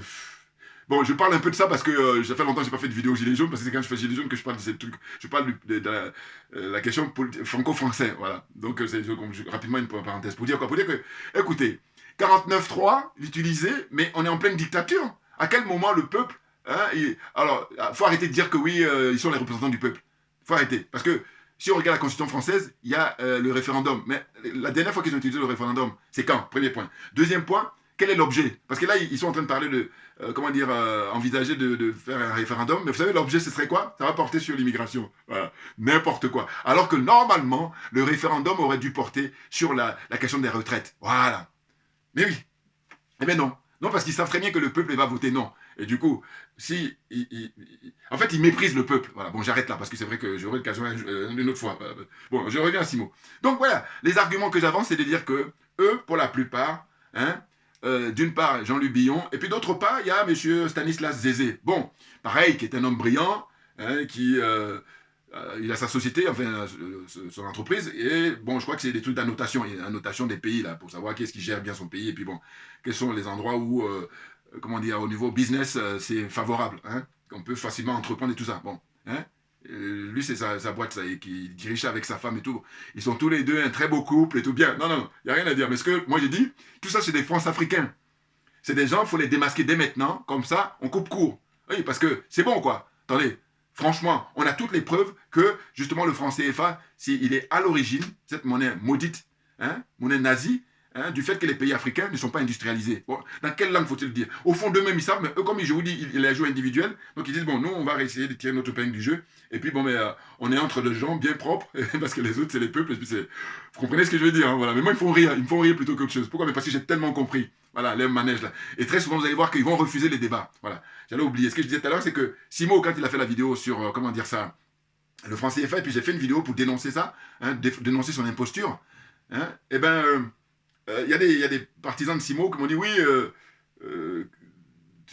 Bon, je parle un peu de ça parce que ça fait longtemps que je n'ai pas fait de vidéo Gilets jaunes, parce que c'est quand je fais Gilets jaunes que je parle de ces trucs. Je parle de la question franco-français, voilà. Donc, c'est rapidement une parenthèse. Pour dire quoi? Pour dire que, écoutez, 49.3, l'utiliser, mais on est en pleine dictature. À quel moment le peuple... Hein, alors, il faut arrêter de dire que oui, ils sont les représentants du peuple. Il faut arrêter. Parce que si on regarde la Constitution française, il y a le référendum. Mais la dernière fois qu'ils ont utilisé le référendum, c'est quand? Premier point. Deuxième point, quel est l'objet? Parce que là, ils sont en train de parler de, comment dire, envisager de faire un référendum. Mais vous savez, l'objet, ce serait quoi? Ça va porter sur l'immigration. Voilà. N'importe quoi. Alors que normalement, le référendum aurait dû porter sur la question des retraites. Voilà. Mais oui. Eh bien non. Non, parce qu'ils savent très bien que le peuple va voter non. Et du coup, si... en fait, ils méprisent le peuple. Voilà. Bon, j'arrête là, parce que c'est vrai que j'aurai l'occasion une autre fois. Bon, je reviens à Simo. Donc voilà, les arguments que j'avance, c'est de dire que eux, pour la plupart, hein, d'une part, Jean-Luc Billon, et puis d'autre part, il y a M. Stanislas Zézé. Bon, pareil, qui est un homme brillant, hein, qui... il a sa société, enfin, son entreprise, et bon, je crois que c'est des trucs d'annotation, il y a annotation des pays, là, pour savoir qui est-ce qui gère bien son pays, et puis bon, quels sont les endroits où, comment dire, au niveau business, c'est favorable, hein, qu'on peut facilement entreprendre et tout ça, bon, hein, Lui, c'est sa boîte, ça, et qui dirige ça avec sa femme et tout. Ils sont tous les deux un très beau couple et tout bien. Non, non, il n'y a rien à dire. Mais ce que moi j'ai dit, tout ça, c'est des France-Africains. C'est des gens, il faut les démasquer dès maintenant. Comme ça, on coupe court. Oui, parce que c'est bon, quoi. Attendez, franchement, on a toutes les preuves que, justement, le franc CFA, il est à l'origine, cette monnaie maudite, hein, monnaie nazie, hein, du fait que les pays africains ne sont pas industrialisés. Bon, dans quelle langue faut-il le dire? Au fond d'eux-mêmes, ils savent, mais eux, comme je vous dis, il est un jeu individuel, donc ils disent, bon, nous, on va essayer de tirer notre épingle du jeu, et puis, bon, mais on est entre des gens bien propres, parce que les autres, c'est les peuples, et puis c'est... Vous comprenez ce que je veux dire, hein, voilà. Mais moi, ils me font rire plutôt qu'autre chose. Pourquoi? Mais parce que j'ai tellement compris, voilà, les manèges, là. Et très souvent, vous allez voir qu'ils vont refuser les débats, voilà. J'allais oublier. Ce que je disais tout à l'heure, c'est que Simo, quand il a fait la vidéo sur, comment dire ça, le franc CFA, et puis j'ai fait une vidéo pour dénoncer ça, hein, dénoncer son imposture, hein, et ben... y a des partisans de Simo qui m'ont dit oui,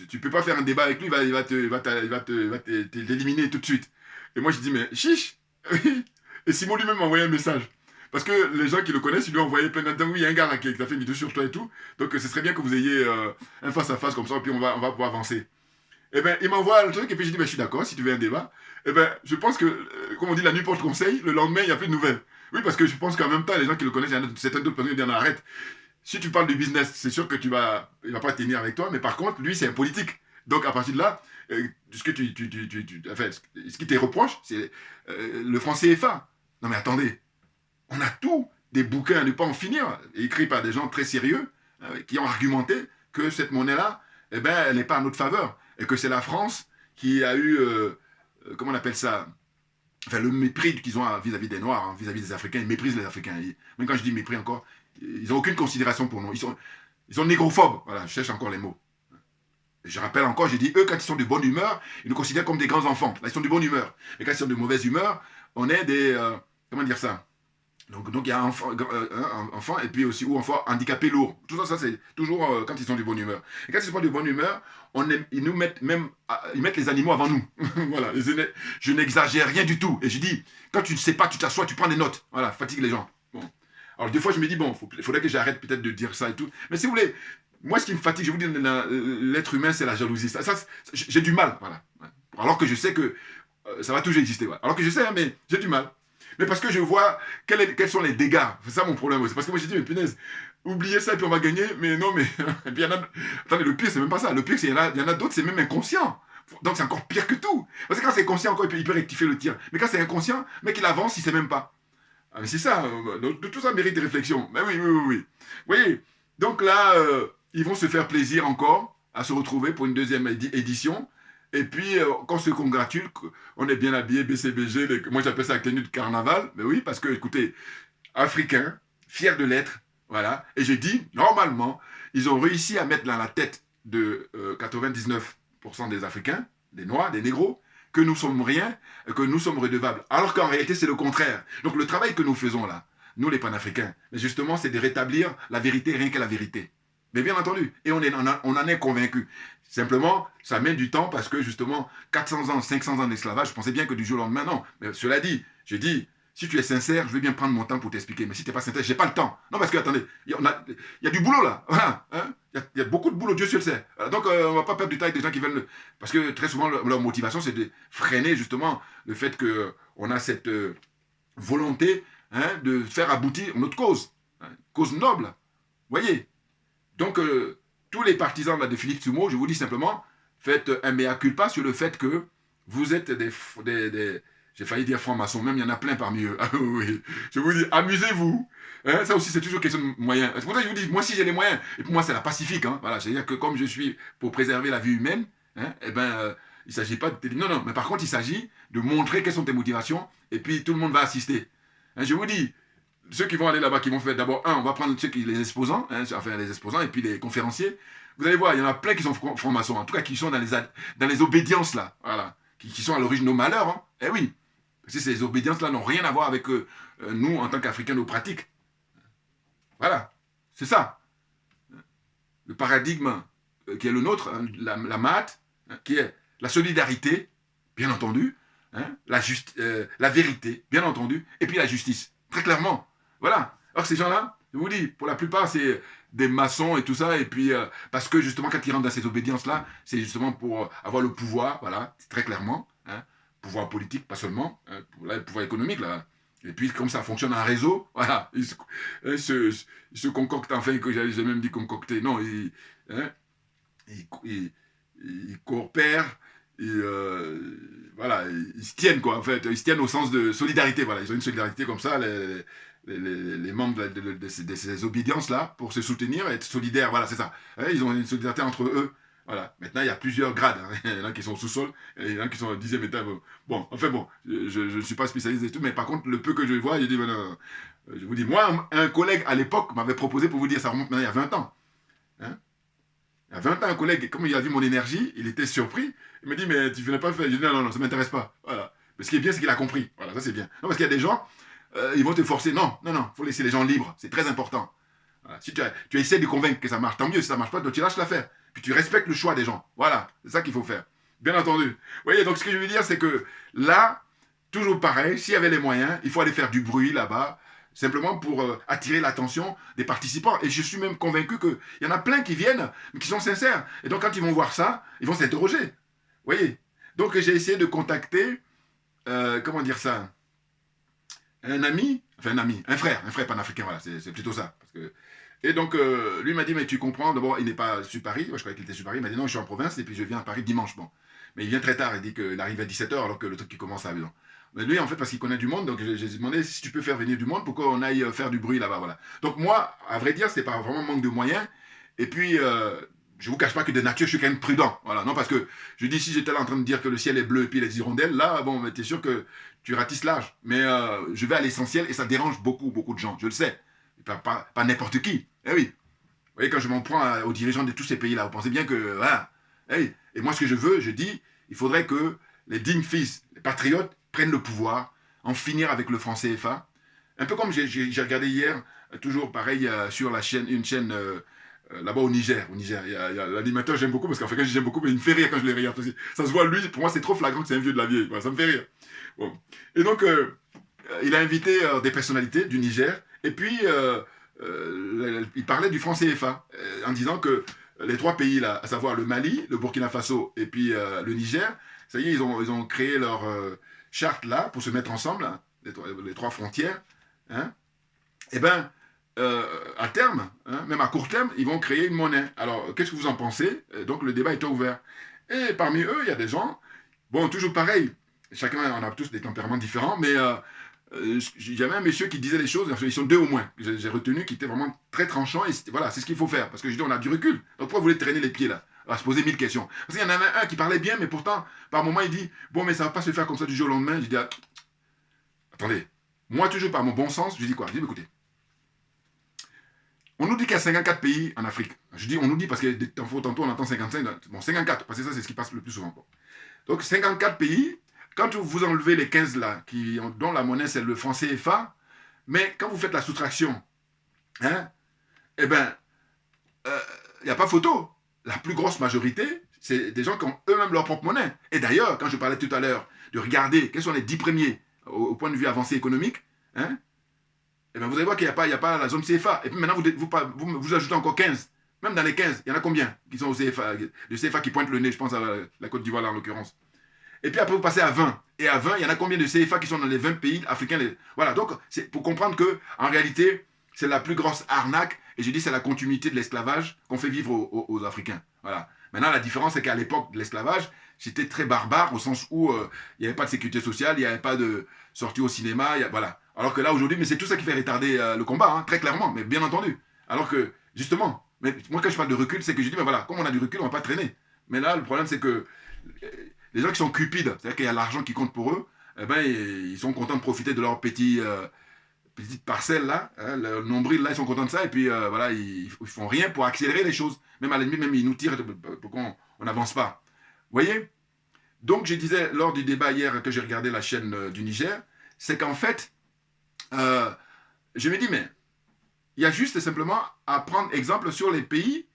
tu peux pas faire un débat avec lui, il va t'éliminer tout de suite. Et moi je dis mais chiche. Et Simon lui-même m'a envoyé un message. Parce que les gens qui le connaissent, ils lui ont envoyé plein de temps. Oui, il y a un gars là qui a fait une vidéo sur toi et tout. Donc ce serait bien que vous ayez un face à face comme ça, et puis on va pouvoir avancer. Et ben il m'envoie le truc, et puis je dis ben, je suis d'accord, si tu veux un débat. Et ben je pense que, comme on dit, la nuit porte conseil, le lendemain il n'y a plus de nouvelles. Oui, parce que je pense qu'en même temps, les gens qui le connaissent, il y en a certaines d'autres personnes qui disent arrête. Si tu parles du business, c'est sûr que il va pas tenir avec toi, mais par contre, lui, c'est un politique. Donc, à partir de là, ce qui te reproche, c'est le franc CFA. Non, mais attendez, on a tout, des bouquins à ne pas en finir, écrits par des gens très sérieux, qui ont argumenté que cette monnaie-là, eh ben, elle n'est pas à notre faveur, et que c'est la France qui a eu, comment on appelle ça, enfin, le mépris qu'ils ont vis-à-vis des Noirs, hein, vis-à-vis des Africains, ils méprisent les Africains. Même quand je dis mépris encore, ils n'ont aucune considération pour nous. Ils sont négrophobes. Voilà, je cherche encore les mots. Et je rappelle encore, j'ai dit, eux, quand ils sont de bonne humeur, ils nous considèrent comme des grands enfants. Là, ils sont de bonne humeur. Mais quand ils sont de mauvaise humeur, on est des... comment dire ça? Donc il y a un enfant et puis aussi ou enfant handicapé lourd. Tout ça, c'est toujours quand ils sont de bonne humeur. Et quand ils sont de bonne humeur, ils nous mettent même, ils mettent les animaux avant nous. Voilà. Je n'exagère rien du tout. Et je dis, quand tu ne sais pas, tu t'assois, tu prends des notes. Voilà, fatigue les gens. Bon. Alors des fois, je me dis bon, il faudrait que j'arrête peut-être de dire ça et tout. Mais si vous voulez, moi, ce qui me fatigue, je vous dis, l'être humain, c'est la jalousie. Ça j'ai du mal. Voilà. Alors que je sais que ça va toujours exister. Voilà. Alors que je sais, hein, mais j'ai du mal. Mais parce que je vois quels sont les dégâts. C'est ça mon problème. C'est parce que moi j'ai dit, mais punaise, oubliez ça et puis on va gagner. Mais non, mais. Et puis il y en a. Attendez, le pire, c'est même pas ça. Le pire, c'est qu'il y en a d'autres, c'est même inconscient. Donc c'est encore pire que tout. Parce que quand c'est conscient, encore, il peut rectifier le tir. Mais quand c'est inconscient, le mec il avance, il sait même pas. Ah, mais c'est ça. Tout ça mérite des réflexions. Mais oui, oui, oui, oui. Vous voyez, donc là, ils vont se faire plaisir encore à se retrouver pour une deuxième édition. Et puis, quand on se congratule, on est bien habillé, BCBG, moi j'appelle ça la tenue de carnaval, mais oui, parce que, écoutez, africains, fiers de l'être, voilà, et je dis, normalement, ils ont réussi à mettre dans la tête de 99% des Africains, des Noirs, des Négros, que nous sommes rien, que nous sommes redevables, alors qu'en réalité, c'est le contraire. Donc le travail que nous faisons là, nous les panafricains, justement, c'est de rétablir la vérité, rien que la vérité. Mais bien entendu, et on en est convaincus. Simplement, ça met du temps parce que justement, 400 ans, 500 ans d'esclavage, je pensais bien que du jour au lendemain, non. Mais cela dit, je dis, si tu es sincère, je vais bien prendre mon temps pour t'expliquer. Mais si tu n'es pas sincère, je n'ai pas le temps. Non, parce que, attendez, il y a du boulot là. Voilà, hein, il y a beaucoup de boulot, Dieu seul sait. Donc, on ne va pas perdre du temps avec des gens qui veulent... Parce que très souvent, leur motivation, c'est de freiner justement le fait qu'on a cette volonté, hein, de faire aboutir notre cause. Hein, cause noble. Vous voyez? Donc, tous les partisans là, de Philippe Sumo, je vous dis simplement, faites un mea culpa sur le fait que vous êtes j'ai failli dire francs-maçons, même il y en a plein parmi eux. Oui. Je vous dis, amusez-vous. Hein, ça aussi, c'est toujours question de moyens. C'est pour ça que je vous dis, moi, si j'ai les moyens, et pour moi, c'est la pacifique. Hein, voilà, c'est-à-dire que comme je suis pour préserver la vie humaine, hein, eh ben, il ne s'agit pas de... Non, non, mais par contre, il s'agit de montrer quelles sont tes motivations, et puis tout le monde va assister. Hein, je vous dis, ceux qui vont aller là-bas, qui vont faire d'abord, on va prendre les exposants, hein, enfin les exposants, et puis les conférenciers. Vous allez voir, il y en a plein qui sont francs-maçons, en tout cas qui sont dans les obédiences là, voilà, qui sont à l'origine de nos malheurs. Hein. Eh oui, parce que ces obédiences-là n'ont rien à voir avec nous, en tant qu'Africains, nos pratiques. Voilà, c'est ça. Le paradigme qui est le nôtre, hein, la maths, hein, qui est la solidarité, bien entendu, hein, la vérité, bien entendu, et puis la justice, très clairement. Voilà. Alors ces gens-là, je vous dis, pour la plupart, c'est des maçons et tout ça, et puis parce que justement, quand ils rentrent dans ces obédiences-là, c'est justement pour avoir le pouvoir, voilà, très clairement, hein, pouvoir politique, pas seulement, hein, là, le pouvoir économique, là. Et puis, comme ça fonctionne en réseau, voilà, ils se concoctent, enfin, que j'ai même dit concocter, non, hein, ils coopèrent, voilà, ils se tiennent, quoi, en fait, ils se tiennent au sens de solidarité, voilà, ils ont une solidarité comme ça, les membres de ces obédiences-là, pour se soutenir et être solidaires, voilà, c'est ça. Hein, ils ont une solidarité entre eux. Voilà. Maintenant, il y a plusieurs grades. Hein. Il y en a qui sont au sous-sol et il y en a qui sont au 10e étage. Bon, enfin bon, je ne suis pas spécialiste et tout, mais par contre, le peu que je vois, je dis, non, je vous dis, moi, un collègue à l'époque m'avait proposé, pour vous dire, ça remonte maintenant il y a 20 ans. Hein. Il y a 20 ans, un collègue, comme il a vu mon énergie, il était surpris. Il me dit, mais tu ne venais pas le faire. Je dis, non, ça ne m'intéresse pas. Voilà. Mais ce qui est bien, c'est qu'il a compris. Voilà, ça c'est bien. Non, parce qu'il y a des gens, ils vont te forcer. Non, il faut laisser les gens libres. C'est très important. Voilà. Si tu essaies de convaincre que ça marche, tant mieux. Si ça ne marche pas, donc tu lâches l'affaire. Puis tu respectes le choix des gens. Voilà, c'est ça qu'il faut faire. Bien entendu. Vous voyez, donc ce que je veux dire, c'est que là, toujours pareil, s'il y avait les moyens, il faut aller faire du bruit là-bas, simplement pour attirer l'attention des participants. Et je suis même convaincu qu'il y en a plein qui viennent, mais qui sont sincères. Et donc quand ils vont voir ça, ils vont s'interroger. Vous voyez. Donc j'ai essayé de contacter, comment dire ça, un frère panafricain, voilà, c'est plutôt ça. Parce que et donc, lui m'a dit, mais tu comprends, d'abord, il n'est pas sur Paris. Moi, je croyais qu'il était sur Paris. Il m'a dit, non, je suis en province et puis je viens à Paris dimanche. Bon. Mais il vient très tard. Il dit qu'il arrive à 17 h alors que le truc qui commence à 8 h. Mais lui, en fait, parce qu'il connaît du monde, donc j'ai demandé si tu peux faire venir du monde pour qu'on aille faire du bruit là-bas. Voilà. Donc, moi, à vrai dire, c'est pas vraiment manque de moyens. Et puis, je vous cache pas que de nature, je suis quand même prudent. Voilà. Non, parce que je dis, si j'étais là en train de dire que le ciel est bleu et puis les hirondelles, là, bon, t'es sûr que tu ratisses large. Mais je vais à l'essentiel et ça dérange beaucoup de gens. Je le sais. Pas n'importe qui. Eh oui. Vous voyez, quand je m'en prends aux dirigeants de tous ces pays-là, vous pensez bien que, voilà. Hey. Et moi, ce que je veux, je dis, il faudrait que les dignes fils, les patriotes, prennent le pouvoir, en finir avec le franc CFA. Un peu comme j'ai regardé hier, toujours pareil, sur une chaîne là-bas au Niger. Il y a l'animateur, j'aime beaucoup, parce qu'en fait, j'aime beaucoup, mais il me fait rire quand je les regarde aussi. Ça se voit, lui, pour moi, c'est trop flagrant que c'est un vieux de la vieille. Voilà, ça me fait rire. Bon. Et donc, il a invité des personnalités du Niger, et puis... il parlait du franc CFA en disant que les trois pays là, à savoir le Mali, le Burkina Faso et puis le Niger, ça y est, ils ont créé leur charte là pour se mettre ensemble, hein, les trois frontières. Hein, et bien, à terme, hein, même à court terme, ils vont créer une monnaie. Alors, qu'est-ce que vous en pensez? Donc, le débat était ouvert. Et parmi eux, il y a des gens, bon, toujours pareil, chacun, on a tous des tempéraments différents, mais j'avais un monsieur qui disait les choses, ils sont deux au moins, j'ai retenu, qui était vraiment très tranchant, et voilà, c'est ce qu'il faut faire, parce que je dis, on a du recul, donc pourquoi vous voulez traîner les pieds là? On va se poser 1000 questions. Parce qu'il y en avait un qui parlait bien, mais pourtant, par moment, il dit, bon, mais ça va pas se faire comme ça du jour au lendemain. Je dis, attendez, moi, toujours par mon bon sens, je dis quoi? Je dis, écoutez, on nous dit qu'il y a 54 pays en Afrique. Je dis, on nous dit, parce que tantôt on entend 55, bon, 54, parce que ça, c'est ce qui passe le plus souvent. Donc, 54 pays. Quand vous enlevez les 15 là, dont la monnaie c'est le franc CFA, mais quand vous faites la soustraction, hein, eh bien, il n'y a pas photo. La plus grosse majorité, c'est des gens qui ont eux-mêmes leur propre monnaie. Et d'ailleurs, quand je parlais tout à l'heure de regarder quels sont les 10 premiers au point de vue avancée économique, hein, eh bien, vous allez voir qu'il n'y a pas la zone CFA. Et puis maintenant, vous ajoutez encore 15. Même dans les 15, il y en a combien qui sont au CFA, le CFA qui pointe le nez, je pense à la Côte d'Ivoire là, en l'occurrence. Et puis après, vous passez à 20. Et à 20, il y en a combien de CFA qui sont dans les 20 pays africains? Voilà, donc c'est pour comprendre que en réalité, c'est la plus grosse arnaque. Et je dis, c'est la continuité de l'esclavage qu'on fait vivre aux Africains. Voilà. Maintenant, la différence, c'est qu'à l'époque de l'esclavage, c'était très barbare, au sens où il n'y avait pas de sécurité sociale, il n'y avait pas de sortie au cinéma, voilà. Alors que là, aujourd'hui, mais c'est tout ça qui fait retarder le combat, hein, très clairement, mais bien entendu. Alors que, justement, mais moi, quand je parle de recul, c'est que je dis, mais voilà, comme on a du recul, on ne va pas traîner. Mais là, le problème, c'est que les gens qui sont cupides, c'est-à-dire qu'il y a l'argent qui compte pour eux, eh ben, ils sont contents de profiter de leur petite parcelle là, hein, le nombril là, ils sont contents de ça, et puis voilà, ils font rien pour accélérer les choses. Même à l'ennemi, même ils nous tirent pour qu'on n'avance pas. Vous voyez? Donc je disais lors du débat hier que j'ai regardé la chaîne du Niger, c'est qu'en fait, je me dis, mais il y a juste et simplement à prendre exemple sur les pays,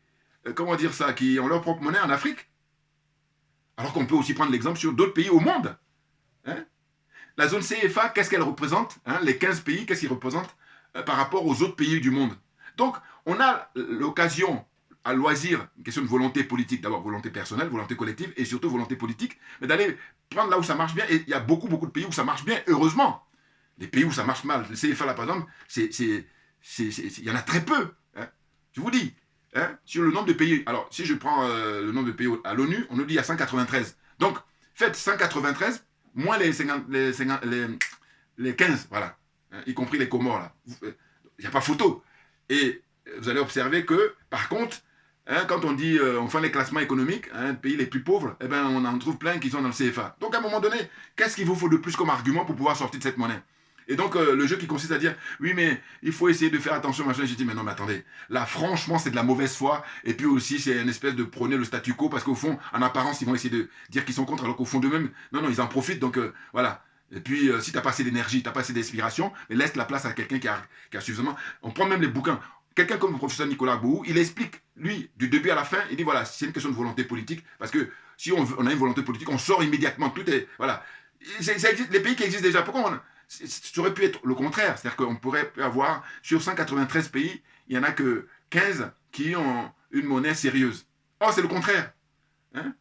comment dire ça, qui ont leur propre monnaie en Afrique. Alors qu'on peut aussi prendre l'exemple sur d'autres pays au monde. Hein? La zone CFA, qu'est-ce qu'elle représente, hein? Les 15 pays, qu'est-ce qu'ils représentent par rapport aux autres pays du monde? Donc, on a l'occasion, à loisir, une question de volonté politique, d'abord volonté personnelle, volonté collective, et surtout volonté politique, mais d'aller prendre là où ça marche bien, et il y a beaucoup de pays où ça marche bien, heureusement. Les pays où ça marche mal, le CFA là par exemple, il y en a très peu. Hein. Je vous dis, hein, sur le nombre de pays, alors si je prends le nombre de pays à l'ONU, on nous dit il y a 193. Donc, faites 193 moins les 15, voilà, hein, y compris les Comores là. Il n'y a pas photo. Et vous allez observer que, par contre, hein, quand on dit on fait les classements économiques, hein, pays les plus pauvres, eh ben, on en trouve plein qui sont dans le CFA. Donc à un moment donné, qu'est-ce qu'il vous faut de plus comme argument pour pouvoir sortir de cette monnaie? Et donc le jeu qui consiste à dire oui mais il faut essayer de faire attention machin, j'ai dit mais non mais attendez, là franchement c'est de la mauvaise foi et puis aussi c'est une espèce de prôner le statu quo parce qu'au fond en apparence ils vont essayer de dire qu'ils sont contre alors qu'au fond d'eux-mêmes non ils en profitent donc voilà. Et puis si t'as pas assez d'énergie, t'as pas assez d'inspiration, laisse la place à quelqu'un qui a suffisamment. On prend même les bouquins. Quelqu'un comme le professeur Nicolas Bou, il explique, lui, du début à la fin, il dit voilà, c'est une question de volonté politique, parce que si on a une volonté politique, on sort immédiatement, tout est, voilà. Ça existe, les pays qui existent déjà, pourquoi ça aurait pu être le contraire, c'est-à-dire qu'on pourrait avoir, sur 193 pays, il n'y en a que 15 qui ont une monnaie sérieuse. Oh, c'est le contraire. Hein?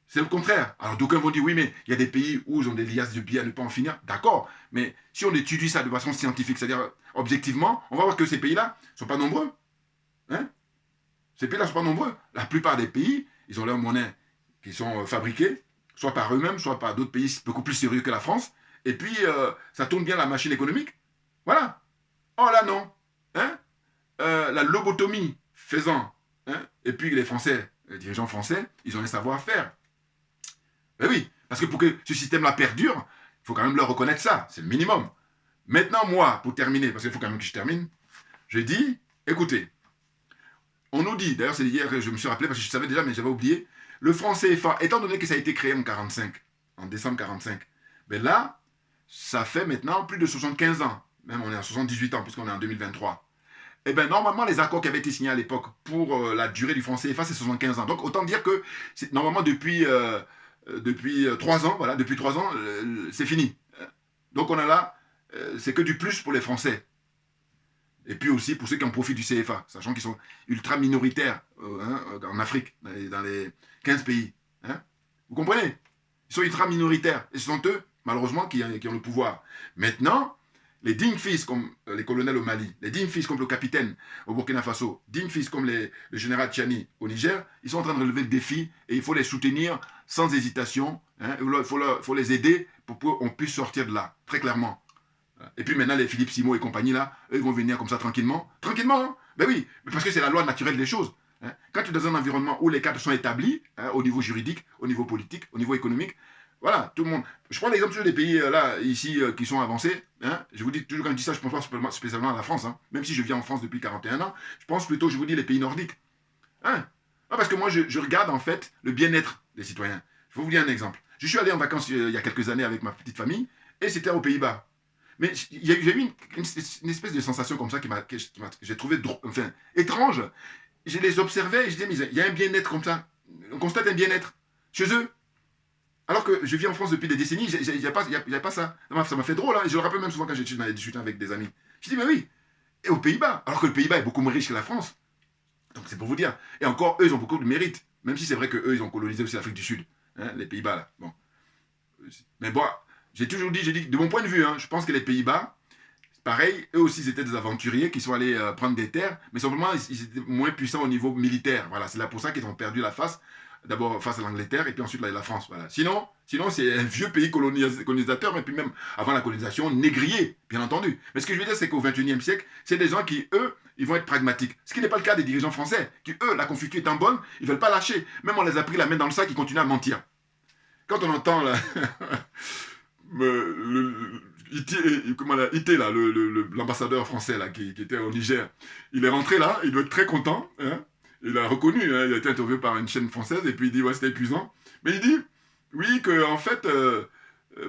C'est le contraire. Alors d'aucuns vont dire oui, mais il y a des pays où ils ont des liasses de billets à ne pas en finir. D'accord. Mais si on étudie ça de façon scientifique, c'est-à-dire objectivement, on va voir que ces pays-là ne sont pas nombreux. Hein? Ces pays-là ne sont pas nombreux. La plupart des pays, ils ont leurs monnaies qui sont fabriquées, soit par eux-mêmes, soit par d'autres pays beaucoup plus sérieux que la France. Et puis, ça tourne bien la machine économique. Voilà. Oh là non. Hein? La lobotomie faisant. Hein? Et puis les Français, les dirigeants français, ils ont un savoir-faire. Ben oui, parce que pour que ce système-là perdure, il faut quand même leur reconnaître ça, c'est le minimum. Maintenant, moi, pour terminer, parce qu'il faut quand même que je termine, je dis, écoutez, on nous dit, d'ailleurs c'est hier que je me suis rappelé, parce que je savais déjà, mais j'avais oublié, le franc CFA, étant donné que ça a été créé en 45, en décembre 45, ben là, ça fait maintenant plus de 75 ans, même on est à 78 ans, puisqu'on est en 2023. Eh bien, normalement, les accords qui avaient été signés à l'époque pour la durée du franc CFA, c'est 75 ans. Donc, autant dire que, normalement, depuis 3 ans, voilà, depuis 3 ans, c'est fini. Donc on a là, c'est que du plus pour les Français. Et puis aussi pour ceux qui en profitent du CFA, sachant qu'ils sont ultra minoritaires en Afrique, dans les 15 pays. Hein. Vous comprenez? Ils sont ultra minoritaires. Et ce sont eux, malheureusement, qui ont le pouvoir. Maintenant, les dignes fils comme les colonels au Mali, les dignes fils comme le capitaine au Burkina Faso, dignes fils comme le général Tchani au Niger, ils sont en train de relever le défi et il faut les soutenir sans hésitation. Hein, il faut les aider pour qu'on puisse sortir de là, très clairement. Et puis maintenant, les Philippe Simo et compagnie, là, eux, ils vont venir comme ça tranquillement. Tranquillement, hein? Ben oui, parce que c'est la loi naturelle des choses. Hein. Quand tu es dans un environnement où les cadres sont établis, hein, au niveau juridique, au niveau politique, au niveau économique, voilà, tout le monde. Je prends l'exemple sur des pays là, ici, qui sont avancés. Hein. Je vous dis toujours quand je dis ça, je pense pas spécialement à la France. Hein. Même si je vis en France depuis 41 ans, je pense plutôt, je vous dis, les pays nordiques. Hein. Parce que moi, je regarde en fait le bien-être des citoyens. Je vais vous dire un exemple. Je suis allé en vacances il y a quelques années avec ma petite famille, et c'était aux Pays-Bas. Mais j'ai eu une espèce de sensation comme ça que j'ai trouvé étrange. Je les observais et je disais, mais il y a un bien-être comme ça. On constate un bien-être chez eux. Alors que je vis en France depuis des décennies, il n'y a pas ça. Ça m'a fait drôle, hein, et je le rappelle même souvent quand j'ai discuté avec des amis. Je dis, mais oui, et aux Pays-Bas, alors que le Pays-Bas est beaucoup moins riche que la France. Donc c'est pour vous dire. Et encore, eux, ils ont beaucoup de mérite. Même si c'est vrai qu'eux, ils ont colonisé aussi l'Afrique du Sud. Hein, les Pays-Bas, là. Bon. Mais bon, j'ai toujours dit, de mon point de vue, hein, je pense que les Pays-Bas, pareil, eux aussi, ils étaient des aventuriers qui sont allés prendre des terres, mais simplement, ils étaient moins puissants au niveau militaire. Voilà, c'est là pour ça qu'ils ont perdu la face. D'abord face à l'Angleterre et puis ensuite la France. Voilà. Sinon c'est un vieux pays colonisateur, et puis même avant la colonisation, négrier, bien entendu. Mais ce que je veux dire, c'est qu'au XXIe siècle, c'est des gens qui, eux, ils vont être pragmatiques. Ce qui n'est pas le cas des dirigeants français, qui, eux, la confiture étant bonne, ils ne veulent pas lâcher. Même on les a pris la main dans le sac, ils continuent à mentir. Quand on entend là, Ité, là, l'ambassadeur français là, qui était au Niger, il est rentré là, il doit être très content, hein. Il a reconnu, hein, il a été interviewé par une chaîne française, et puis il dit, ouais, c'était épuisant. Mais il dit, oui, qu'en fait,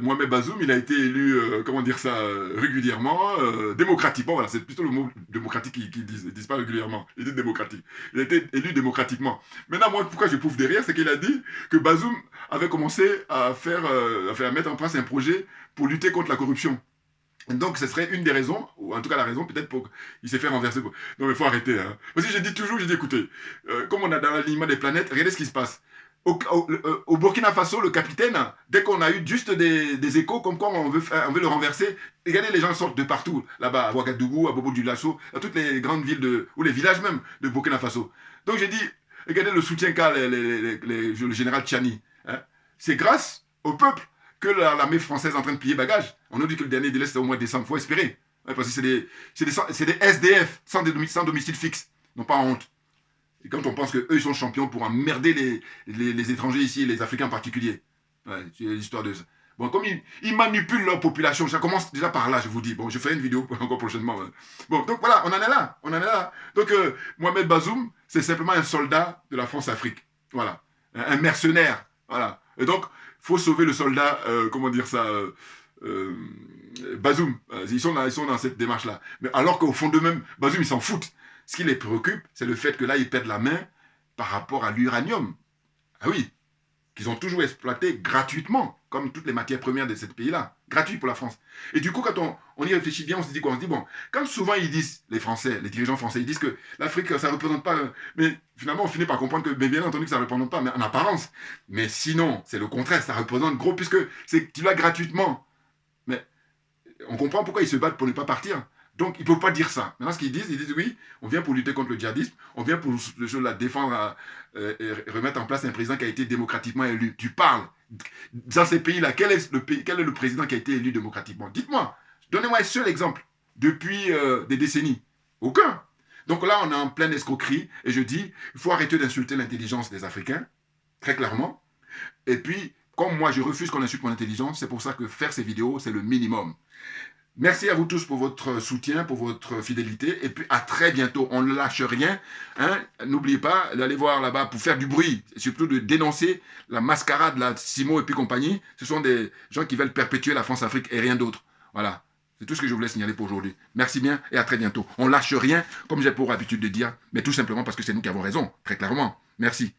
Mohamed Bazoum, il a été élu, comment dire ça, régulièrement, démocratiquement, voilà, c'est plutôt le mot démocratique qu'ils disent pas régulièrement, ils disent démocratique. Il a été élu démocratiquement. Maintenant, moi, pourquoi je pouffe derrière, c'est qu'il a dit que Bazoum avait commencé à mettre en place un projet pour lutter contre la corruption. Donc, ce serait une des raisons, ou en tout cas la raison, peut-être pour qu'il s'est fait renverser. Non, mais il faut arrêter. Hein. Parce que j'ai dit, écoutez, comme on a dans l'alignement des planètes, regardez ce qui se passe. Au Burkina Faso, le capitaine, dès qu'on a eu juste des échos comme quoi on veut le renverser, regardez, les gens sortent de partout, là-bas, à Ouagadougou, à Bobo-Dioulasso, à toutes les grandes villes, ou les villages même de Burkina Faso. Donc j'ai dit, regardez le soutien qu'a le général Tchani. Hein. C'est grâce au peuple que l'armée française est en train de plier bagages. On nous dit que le dernier délai, c'est au mois de décembre, il faut espérer. Ouais, parce que c'est des SDF, sans domicile fixe, non pas honte. Et quand on pense qu'eux, ils sont champions pour emmerder les étrangers ici, les Africains en particulier. Ouais, c'est l'histoire de ça. Bon, comme ils manipulent leur population, ça commence déjà par là, je vous dis. Bon, je ferai une vidéo encore prochainement. Bon, donc voilà, on en est là. On en est là. Donc, Mohamed Bazoum, c'est simplement un soldat de la France-Afrique. Voilà. Un mercenaire. Voilà. Et donc, il faut sauver le soldat, comment dire ça, Bazoum. Ils sont dans cette démarche-là. Mais alors qu'au fond d'eux-mêmes, Bazoum, ils s'en foutent. Ce qui les préoccupe, c'est le fait que là, ils perdent la main par rapport à l'uranium. Ah oui, qu'ils ont toujours exploité gratuitement, comme toutes les matières premières de ce pays-là. Gratuit pour la France. Et du coup, quand on y réfléchit bien, on se dit quoi? On se dit, bon, comme souvent ils disent, les Français, les dirigeants français, ils disent que l'Afrique, ça ne représente pas... Mais finalement, on finit par comprendre que, bien entendu, que ça ne représente pas, mais en apparence. Mais sinon, c'est le contraire, ça représente gros, puisque tu l'as gratuitement. Mais on comprend pourquoi ils se battent pour ne pas partir. Donc, ils ne peuvent pas dire ça. Maintenant, ce qu'ils disent oui, on vient pour lutter contre le djihadisme, on vient pour la défendre et remettre en place un président qui a été démocratiquement élu. Tu parles. Dans ces pays-là, quel est le président qui a été élu démocratiquement? Dites-moi, donnez-moi un seul exemple depuis des décennies. Aucun. Donc là, on est en pleine escroquerie, et je dis, il faut arrêter d'insulter l'intelligence des Africains, très clairement. Et puis, comme moi, je refuse qu'on insulte mon intelligence, c'est pour ça que faire ces vidéos, c'est le minimum. Merci à vous tous pour votre soutien, pour votre fidélité. Et puis à très bientôt. On ne lâche rien. Hein. N'oubliez pas d'aller voir là-bas pour faire du bruit. Et surtout de dénoncer la mascarade, la Simo et puis compagnie. Ce sont des gens qui veulent perpétuer la France-Afrique et rien d'autre. Voilà. C'est tout ce que je voulais signaler pour aujourd'hui. Merci bien et à très bientôt. On ne lâche rien, comme j'ai pour habitude de dire, mais tout simplement parce que c'est nous qui avons raison, très clairement. Merci.